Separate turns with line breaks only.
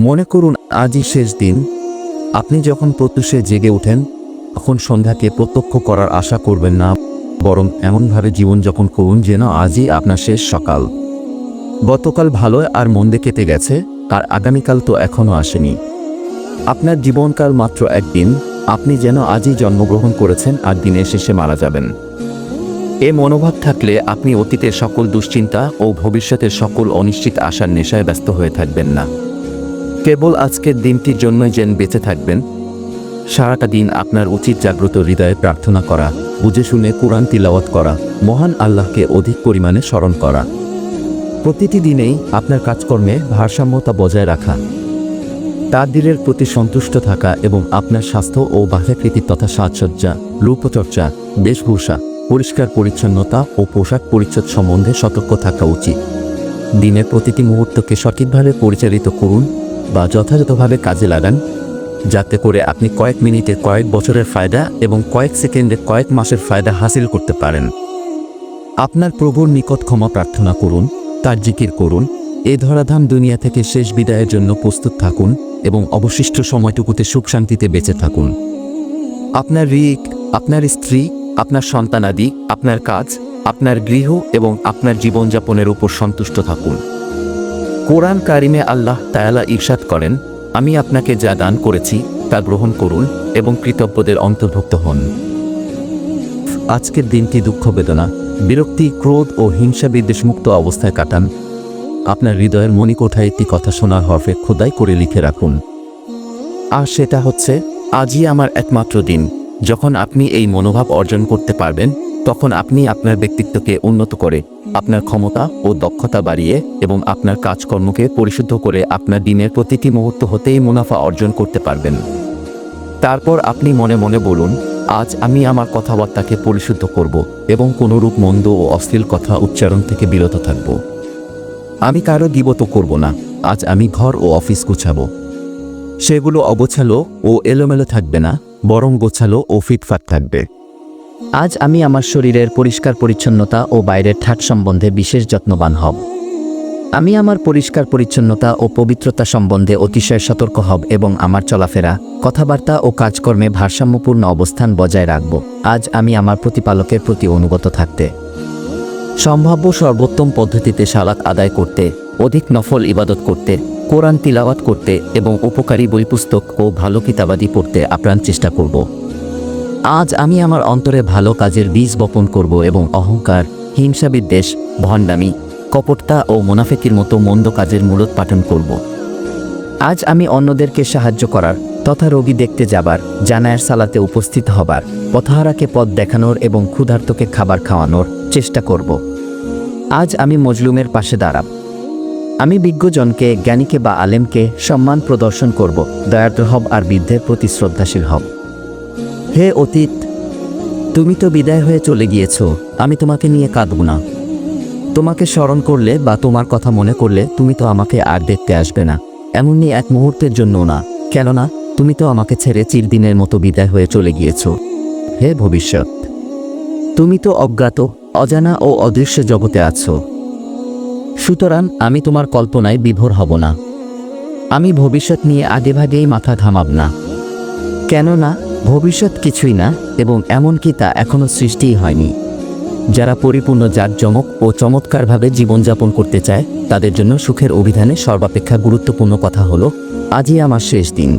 মনে করুন আজই শেষ দিন। আপনি যখন প্রত্যুষে জেগে ওঠেন তখন সন্ধ্যাকে প্রত্যক্ষ করার আশা করবেন না, বরং এমনভাবে জীবনযাপন করুন যেন আজই আপনার শেষ সকাল। গতকাল ভালো আর মন্দে কেটে গেছে, আর আগামীকাল তো এখনও আসেনি। আপনার জীবনকাল মাত্র একদিন। আপনি যেন আজই জন্মগ্রহণ করেছেন আর দিনের শেষে মারা যাবেন। এ মনোভাব থাকলে আপনি অতীতের সকল দুশ্চিন্তা ও ভবিষ্যতের সকল অনিশ্চিত আশার নেশায় ব্যস্ত হয়ে থাকবেন না। কেবল আজকের দিনটির জন্যই যেন বেঁচে থাকবেন। সারাটা দিন আপনার উচিত জাগ্রত হৃদয়ে প্রার্থনা করা, বুঝে শুনে কুরআন তিলাওয়াত করা, মহান আল্লাহকে অধিক পরিমাণে স্মরণ করা। প্রতিটি দিনেই আপনার কাজকর্মে ভারসাম্যতা বজায় রাখা, তাকদীরের প্রতি সন্তুষ্ট থাকা এবং আপনার স্বাস্থ্য ও বাহ্যাকৃতি তথা সাজসজ্জা, রূপচর্চা, বেশভূষা, পরিষ্কার পরিচ্ছন্নতা ও পোশাক পরিচ্ছদ সম্বন্ধে সতর্ক থাকা উচিত। দিনের প্রতিটি মুহূর্তকে সঠিকভাবে পরিচালিত করুন বা যথাযথভাবে কাজে লাগান, যাতে করে আপনি কয়েক মিনিটে কয়েক বছরের ফায়দা এবং কয়েক সেকেন্ডে কয়েক মাসের ফায়দা হাসিল করতে পারেন। আপনার প্রভুর নিকট ক্ষমা প্রার্থনা করুন, তার জিকির করুন, এ ধরাধাম দুনিয়া থেকে শেষ বিদায়ের জন্য প্রস্তুত থাকুন এবং অবশিষ্ট সময়টুকুতে সুখ শান্তিতে বেঁচে থাকুন। আপনার রিক, আপনার স্ত্রী, আপনার সন্তানাদি, আপনার কাজ, আপনার গৃহ এবং আপনার জীবনযাপনের উপর সন্তুষ্ট থাকুন। কোরআন কারিমে আল্লাহ তাআলা ইরশাদ করেন, আমি আপনাকে যা দান করেছি তা গ্রহণ করুন এবং কৃতজ্ঞদের অন্তর্ভুক্ত হন। আজকের দিনটি দুঃখ, বেদনা, বিরক্তি, ক্রোধ ও হিংসা বিদ্বেষমুক্ত অবস্থায় কাটান। আপনার হৃদয়ের মণিকোঠায় একটি কথা শোনার হরফে খোদাই করে লিখে রাখুন। আর সেটা হচ্ছে, আজই আমার একমাত্র দিন। যখন আপনি এই মনোভাব অর্জন করতে পারবেন, তখন আপনি আপনার ব্যক্তিত্বকে উন্নত করে, আপনার ক্ষমতা ও দক্ষতা বাড়িয়ে এবং আপনার কাজকর্মকে পরিশুদ্ধ করে আপনার দিনের প্রতিটি মুহূর্ত হতেই মুনাফা অর্জন করতে পারবেন। তারপর আপনি মনে মনে বলুন, আজ আমি আমার কথাবার্তাকে পরিশুদ্ধ করব এবং কোনোরূপ মন্দ ও অশ্লীল কথা উচ্চারণ থেকে বিরত থাকব। আমি কারো গীবত করব না। আজ আমি ঘর ও অফিস গোছাবো। সেগুলো অগোছালো ও এলোমেলো থাকবে না, বরং গোছালো ও ফিটফাট থাকবে।
আজ আমি আমার শরীরের পরিষ্কার পরিচ্ছন্নতা ও বাইরের ঠাট সম্বন্ধে বিশেষ যত্নবান হব। আমি আমার পরিষ্কার পরিচ্ছন্নতা ও পবিত্রতা সম্বন্ধে অতিশয় সতর্ক হব এবং আমার চলাফেরা, কথাবার্তা ও কাজকর্মে ভারসাম্যপূর্ণ অবস্থান বজায় রাখব। আজ আমি আমার প্রতিপালকের প্রতি অনুগত থাকতে, সম্ভাব্য সর্বোত্তম পদ্ধতিতে সালাত আদায় করতে, অধিক নফল ইবাদত করতে, কোরআন তিলাওয়াত করতে এবং উপকারী বই পুস্তক ও ভালো কিতাবাদি পড়তে আপ্রাণ চেষ্টা করব। আজ আমি আমার অন্তরে ভালো কাজের বীজ বপন করব এবং অহংকার, হিংসা বিদ্বেষ, ভণ্ডামি, কপটতা ও মুনাফিকির মতো মন্দ কাজের মূলোৎপাটন করব। আজ আমি অন্যদেরকে সাহায্য করার তথা রোগী দেখতে যাবার, জানায়ের সালাতে উপস্থিত হবার, পথহারাকে পথ দেখানোর এবং ক্ষুধার্তকে খাবার খাওয়ানোর চেষ্টা করব। আজ আমি মজলুমের পাশে দাঁড়াব। আমি বিজ্ঞজনকে, জ্ঞানীকে বা আলেমকে সম্মান প্রদর্শন করব, দয়ার্দ্র হব আর বৃদ্ধের প্রতি শ্রদ্ধাশীল হব। হে অতীত, তুমি তো বিদায় হয়ে চলে গিয়েছ, আমি তোমাকে নিয়ে কাঁদব না। তোমাকে স্মরণ করলে বা তোমার কথা মনে করলে তুমি তো আমাকে আর দেখতে আসবে না, এমনই এক মুহূর্তের জন্য না, কেননা তুমি তো আমাকে ছেড়ে চিরদিনের মতো বিদায় হয়ে চলে গিয়েছ। হে ভবিষ্যৎ, তুমি তো অজ্ঞাত, অজানা ও অদৃশ্য জগতে আছো। সুতরাং আমি তোমার কল্পনায় বিভোর হব না। আমি ভবিষ্যৎ নিয়ে আগেভাগেই মাথা ঘামাব না, কেননা ভবিষ্যৎ কিছুই না এবং এমনকি তা এখনও সৃষ্টিই হয়নি। যারা পরিপূর্ণ জাঁকজমক ও চমৎকারভাবে জীবনযাপন করতে চায়, তাদের জন্য সুখের অভিধানে সর্বাপেক্ষা গুরুত্বপূর্ণ কথা হলো, আজই আমার শেষ দিন।